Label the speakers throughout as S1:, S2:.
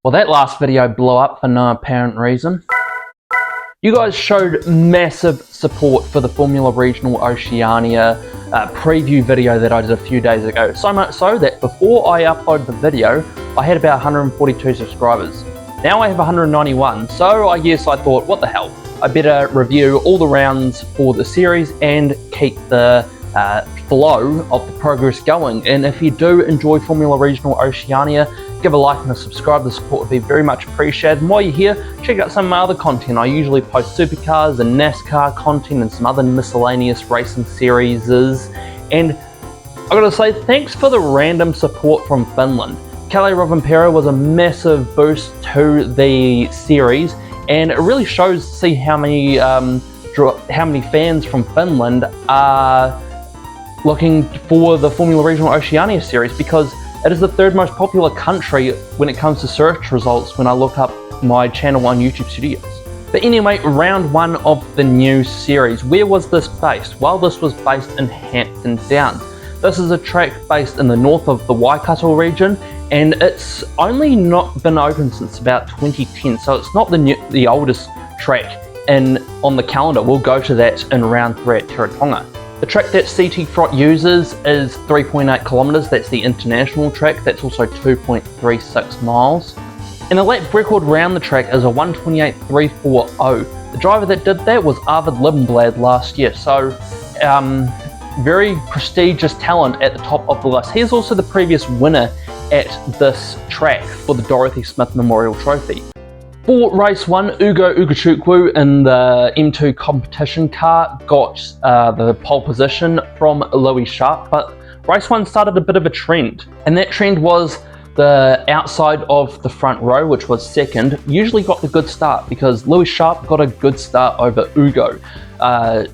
S1: Well, that last video blew up for no apparent reason. You guys showed massive support for the Formula Regional Oceania preview video that I did a few days ago. So much so that before I uploaded the video, I had about 142 subscribers. Now I have 191, so I guess I thought, what the hell? I better review all the rounds for the series and keep the flow of the progress going. And if you do enjoy Formula Regional Oceania, give a like and a subscribe. The support would be very much appreciated. And while you're here, check out some of my other content. I usually post supercars and NASCAR content and some other miscellaneous racing series. And I gotta say, thanks for the random support from Finland. Kalle Rovanperä was a massive boost to the series, and it really shows to see how many fans from Finland are looking for the Formula Regional Oceania series, because it is the third most popular country when it comes to search results when I look up my channel on YouTube Studios. But anyway, round one of the new series. Where was this based? Well, this was based in Hampton. This is a track based in the north of the Waikato region, and it's only not been open since about 2010, so it's not the oldest track on the calendar. We'll go to that in round 3 at Tiratonga. The track that CTFROT uses is 3.8 kilometers. That's the international track. That's also 2.36 miles. And the lap record round the track is a 1:28.340. The driver that did that was Arvid Lindblad last year. So very prestigious talent at the top of the list. He's also the previous winner at this track for the Dorothy Smith Memorial Trophy. For race 1, Ugo Ugochukwu in the M2 competition car got the pole position from Louis Sharp, but race 1 started a bit of a trend, and that trend was the outside of the front row, which was second, usually got the good start because Louis Sharp got a good start over Ugo.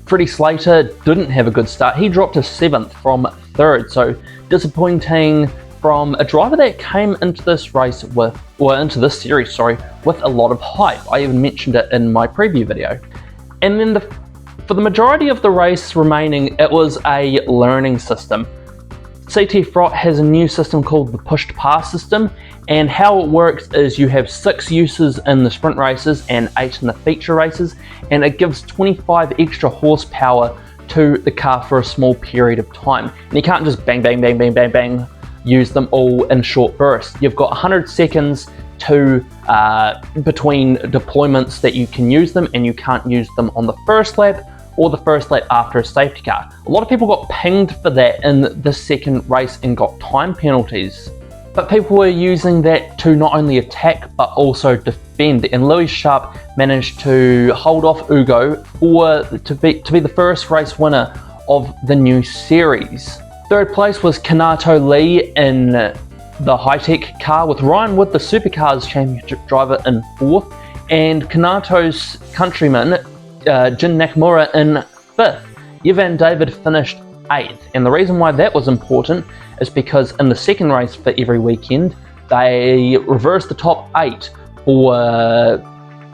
S1: Freddie Slater didn't have a good start. He dropped to 7th from 3rd, so disappointing from a driver that came into this race with a lot of hype. I even mentioned it in my preview video. And then for the majority of the race remaining, it was a learning system. CTFROT has a new system called the pushed pass system, and how it works is you have 6 uses in the sprint races and 8 in the feature races, and it gives 25 extra horsepower to the car for a small period of time. And you can't just bang, bang, bang, bang, bang, bang, use them all in short bursts. You've got 100 seconds to between deployments that you can use them, and you can't use them on the first lap or the first lap after a safety car. A lot of people got pinged for that in the second race and got time penalties. But people were using that to not only attack but also defend, and Louis Sharp managed to hold off Ugo to be the first race winner of the new series. Third place was Kanato Lee in the high-tech car, with Ryan Wood, the Supercars Championship driver, in 4th, and Kanato's countryman Jin Nakamura in 5th. Ivan David finished 8th, and the reason why that was important is because in the second race for every weekend, they reversed the top 8 for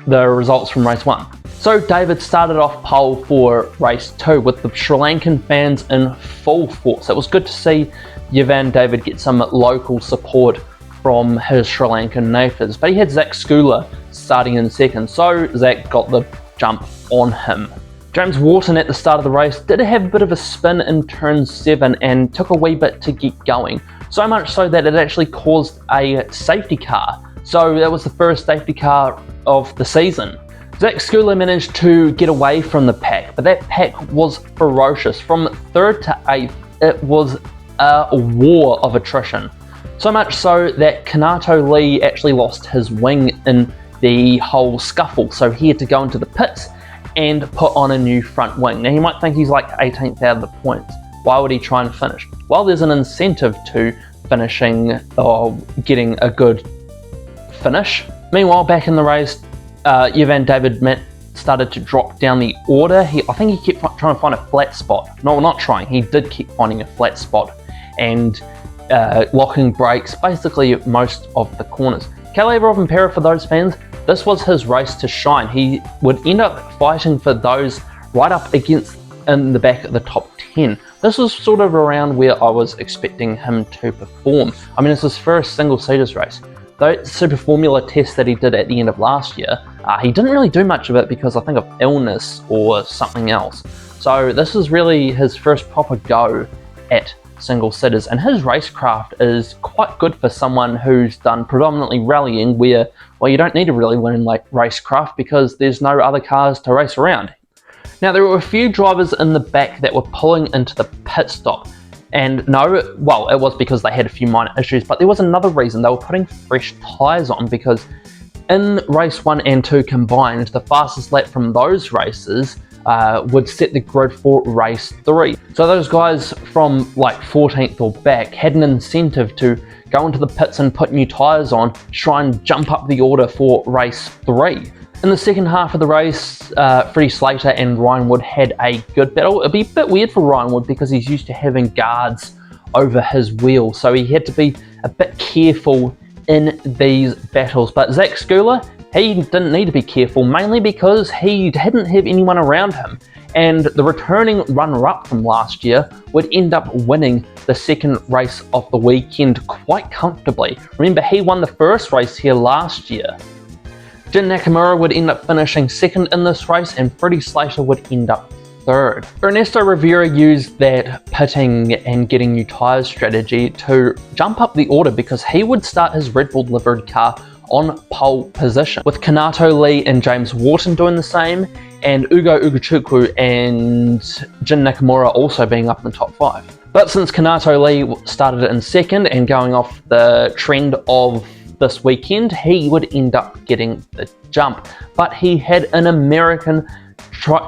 S1: the results from race 1. So David started off pole for race 2 with the Sri Lankan fans in full force. It was good to see Ivan David get some local support from his Sri Lankan neighbours, but he had Zach Skula starting in 2nd, so Zach got the jump on him. James Wharton at the start of the race did have a bit of a spin in turn 7 and took a wee bit to get going, so much so that it actually caused a safety car. So that was the first safety car of the season. Zach Skula managed to get away from the pack, but that pack was ferocious. From 3rd to 8th, it was a war of attrition. So much so that Kanato Lee actually lost his wing in the whole scuffle, so he had to go into the pits and put on a new front wing. Now you might think he's like 18th out of the points. Why would he try and finish? Well, there's an incentive to finishing or getting a good finish. Meanwhile, back in the race, Ivan David started to drop down the order. I think he kept trying to find a flat spot. No, not trying. He did keep finding a flat spot and locking brakes basically most of the corners. Kalle Rovanperä, for those fans, this was his race to shine. He would end up fighting for those right up against in the back of the top 10. This was sort of around where I was expecting him to perform. I mean, it's his first single-seaters race. that Super Formula test that he did at the end of last year, he didn't really do much of it because I think of illness or something else. So this is really his first proper go at single sitters, and his racecraft is quite good for someone who's done predominantly rallying, where, well, you don't need to really win like racecraft because there's no other cars to race around. Now, there were a few drivers in the back that were pulling into the pit stop, and no, well, it was because they had a few minor issues, but there was another reason. They were putting fresh tyres on, because in race 1 and 2 combined, the fastest lap from those races would set the grid for race 3. So those guys from like 14th or back had an incentive to go into the pits and put new tyres on, try and jump up the order for race 3. In the second half of the race, Freddie Slater and Ryan Wood had a good battle. It'd be a bit weird for Ryan Wood because he's used to having guards over his wheel, so he had to be a bit careful in these battles. But Zach Schuyler, he didn't need to be careful, mainly because he didn't have anyone around him, and the returning runner-up from last year would end up winning the second race of the weekend quite comfortably. Remember, he won the first race here last year. Jin Nakamura would end up finishing second in this race, and Freddie Slater would end up third. Ernesto Rivera used that pitting and getting new tyres strategy to jump up the order, because he would start his Red Bull delivered car on pole position, with Kanato Lee and James Wharton doing the same, and Ugo Ugochukwu and Jin Nakamura also being up in the top 5. But since Kanato Lee started in second, and going off the trend of this weekend, he would end up getting the jump. But he had an American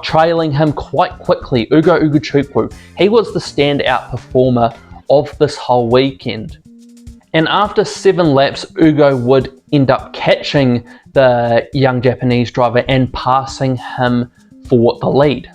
S1: trailing him quite quickly, Ugo Ugochukwu. He was the standout performer of this whole weekend. And after 7 laps, Ugo would end up catching the young Japanese driver and passing him for the lead.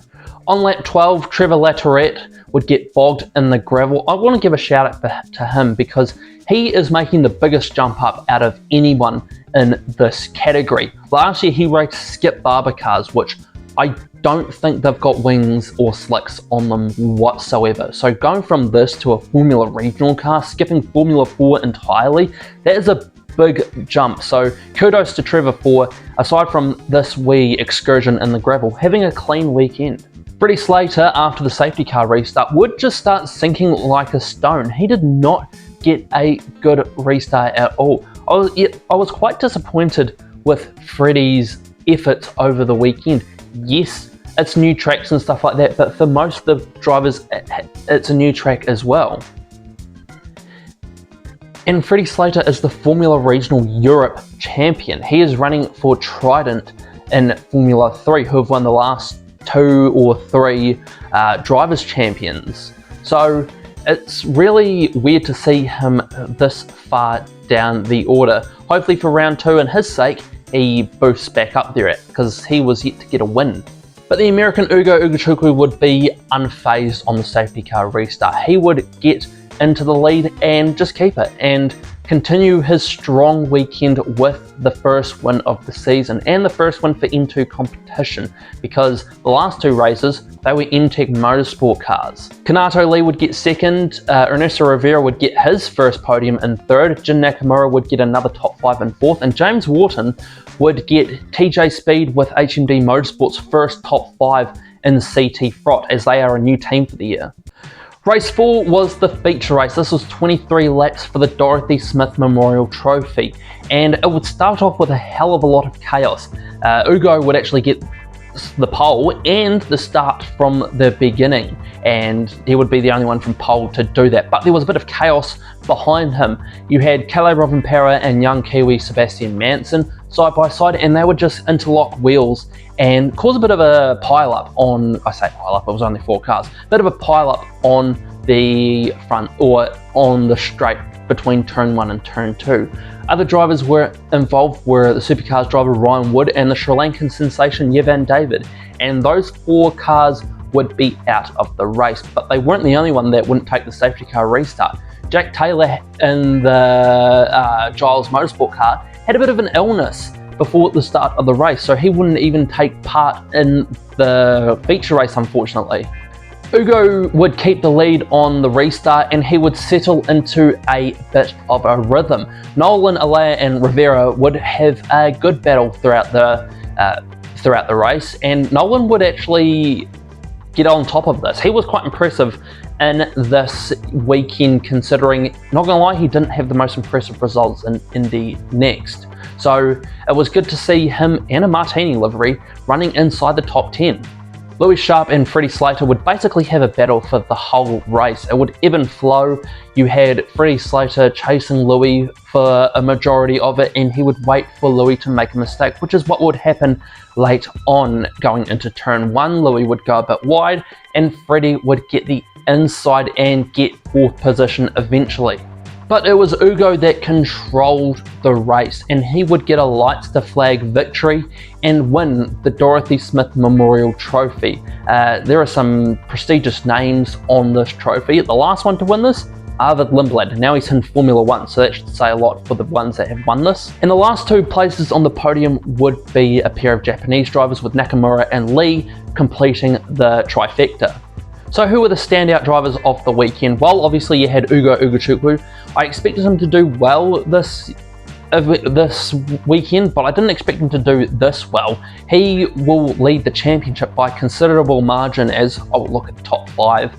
S1: On lap 12, Trevor Latourette would get bogged in the gravel. I want to give a shout out to him, because he is making the biggest jump up out of anyone in this category. Last year he raced Skip Barber cars, which I don't think they've got wings or slicks on them whatsoever. So going from this to a Formula Regional car, skipping Formula 4 entirely, that is a big jump. So kudos to Trevor for, aside from this wee excursion in the gravel, having a clean weekend. Freddie Slater, after the safety car restart, would just start sinking like a stone. He did not get a good restart at all. I was quite disappointed with Freddie's efforts over the weekend. Yes, it's new tracks and stuff like that, but for most of the drivers, it's a new track as well. And Freddie Slater is the Formula Regional Europe champion. He is running for Trident in Formula 3, who have won the last 2 or 3 drivers' champions. So it's really weird to see him this far down the order. Hopefully for round 2, and his sake, he boosts back up there, because he was yet to get a win. But the American Ugo Ugochukwu would be unfazed on the safety car restart. He would get into the lead and just keep it, and continue his strong weekend with the first win of the season, and the first win for M2 competition, because the last 2 races, they were MTech Motorsport cars. Kanato Lee would get second, Ernesto Rivera would get his first podium in third, Jin Nakamura would get another top 5 in fourth, and James Wharton would get TJ Speed with HMD Motorsport's first top 5 in CTFROT, as they are a new team for the year. Race 4 was the feature race. This was 23 laps for the Dorothy Smith Memorial Trophy, and it would start off with a hell of a lot of chaos. Ugo would actually get the pole and the start from the beginning, and he would be the only one from pole to do that, but there was a bit of chaos behind him. You had Calais Rovanpera and young Kiwi Sebastian Manson side by side, and they would just interlock wheels and cause a bit of a pile-up on, I say pile-up, it was only 4 cars, a bit of a pile-up on the front, or on the straight between turn 1 and turn 2. Other drivers were involved were the Supercars driver Ryan Wood and the Sri Lankan sensation Yevan David, and those 4 cars would be out of the race, but they weren't the only one that wouldn't take the safety car restart. Jack Taylor in the Giles Motorsport car had a bit of an illness before the start of the race, so he wouldn't even take part in the feature race, unfortunately. Ugo would keep the lead on the restart and he would settle into a bit of a rhythm. Nolan, Alea and Rivera would have a good battle throughout the race, and Nolan would actually get on top of this. He was quite impressive in this weekend, considering, not gonna lie, he didn't have the most impressive results in Indy Next. So it was good to see him in a Martini livery running inside the top 10. Louis Sharp and Freddie Slater would basically have a battle for the whole race. It would ebb and flow. You had Freddie Slater chasing Louis for a majority of it, and he would wait for Louis to make a mistake, which is what would happen late on going into turn 1. Louis would go a bit wide, and Freddie would get the inside and get 4th position eventually. But it was Ugo that controlled the race, and he would get a lights to flag victory and win the Dorothy Smith Memorial Trophy. There are some prestigious names on this trophy. The last one to win this, Arvid Lindblad. Now he's in Formula 1, so that should say a lot for the ones that have won this. And the last 2 places on the podium would be a pair of Japanese drivers, with Nakamura and Lee completing the trifecta. So who were the standout drivers of the weekend? Well, obviously you had Ugo Ugochukwu. I expected him to do well this weekend, but I didn't expect him to do this well. He will lead the championship by considerable margin, as I'll look at the top 5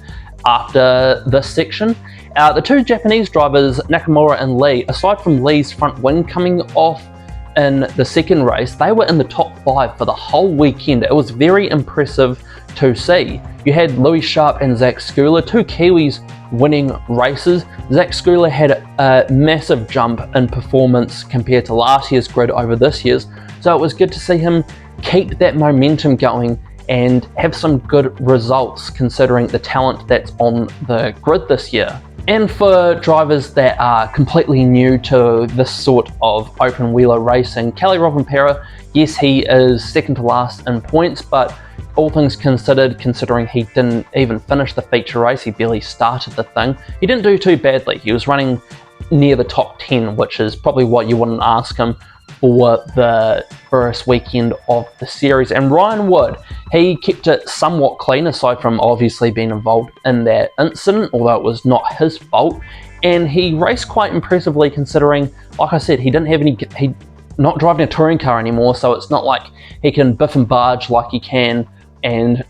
S1: after this section. The 2 Japanese drivers, Nakamura and Lee, aside from Lee's front wing coming off in the second race, they were in the top 5 for the whole weekend. It was very impressive to see. You had Louis Sharp and Zach Schuyler, 2 Kiwis winning races. Zach Schuyler had a massive jump in performance compared to last year's grid over this year's, so it was good to see him keep that momentum going and have some good results considering the talent that's on the grid this year. And for drivers that are completely new to this sort of open wheeler racing, Kelly Rovanpera, yes, he is second to last in points, but all things considered, considering he didn't even finish the feature race, he barely started the thing, he didn't do too badly. He was running near the top 10, which is probably what you wouldn't ask him for the first weekend of the series. And Ryan Wood, he kept it somewhat clean, aside from obviously being involved in that incident, although it was not his fault. And he raced quite impressively, considering, like I said, he not driving a touring car anymore, so it's not like he can biff and barge like he can and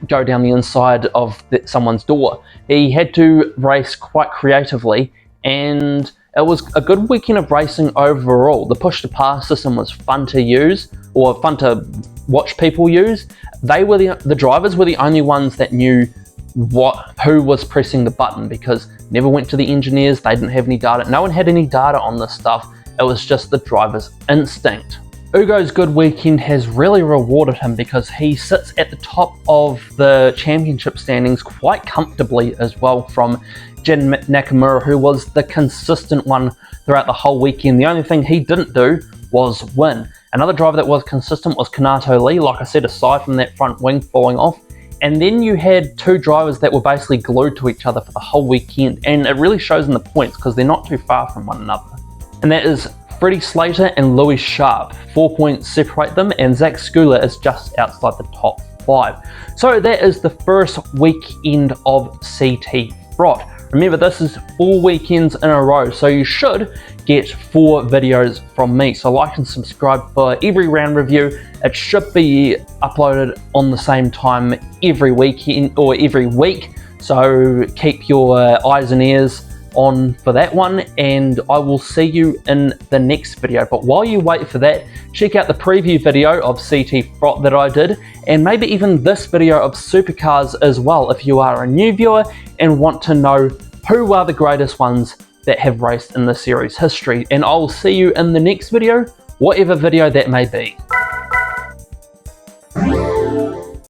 S1: go down the inside of someone's door. He had to race quite creatively, and it was a good weekend of racing overall. The push to pass system was fun to use, or fun to watch people use. The drivers were the only ones that knew who was pressing the button, because never went to the engineers. They didn't have any data. No one had any data on this stuff. It was just the driver's instinct. Ugo's good weekend has really rewarded him, because he sits at the top of the championship standings quite comfortably as well, from Jin Nakamura, who was the consistent one throughout the whole weekend. The only thing he didn't do was win. Another driver that was consistent was Kanato Lee, like I said, aside from that front wing falling off. And then you had 2 drivers that were basically glued to each other for the whole weekend, and it really shows in the points because they're not too far from one another. And that is Freddie Slater and Louis Sharp. 4 points separate them, and Zach Schuyler is just outside the top 5. So that is the first weekend of CTFROT. Remember, this is 4 weekends in a row, so you should get 4 videos from me. So like and subscribe for every round review. It should be uploaded on the same time every weekend or every week. So keep your eyes and ears on for that one, and I will see you in the next video. But while you wait for that, check out the preview video of CTFROT that I did, and maybe even this video of supercars as well, if you are a new viewer and want to know who are the greatest ones that have raced in the series history. And I'll see you in the next video, whatever video that may be.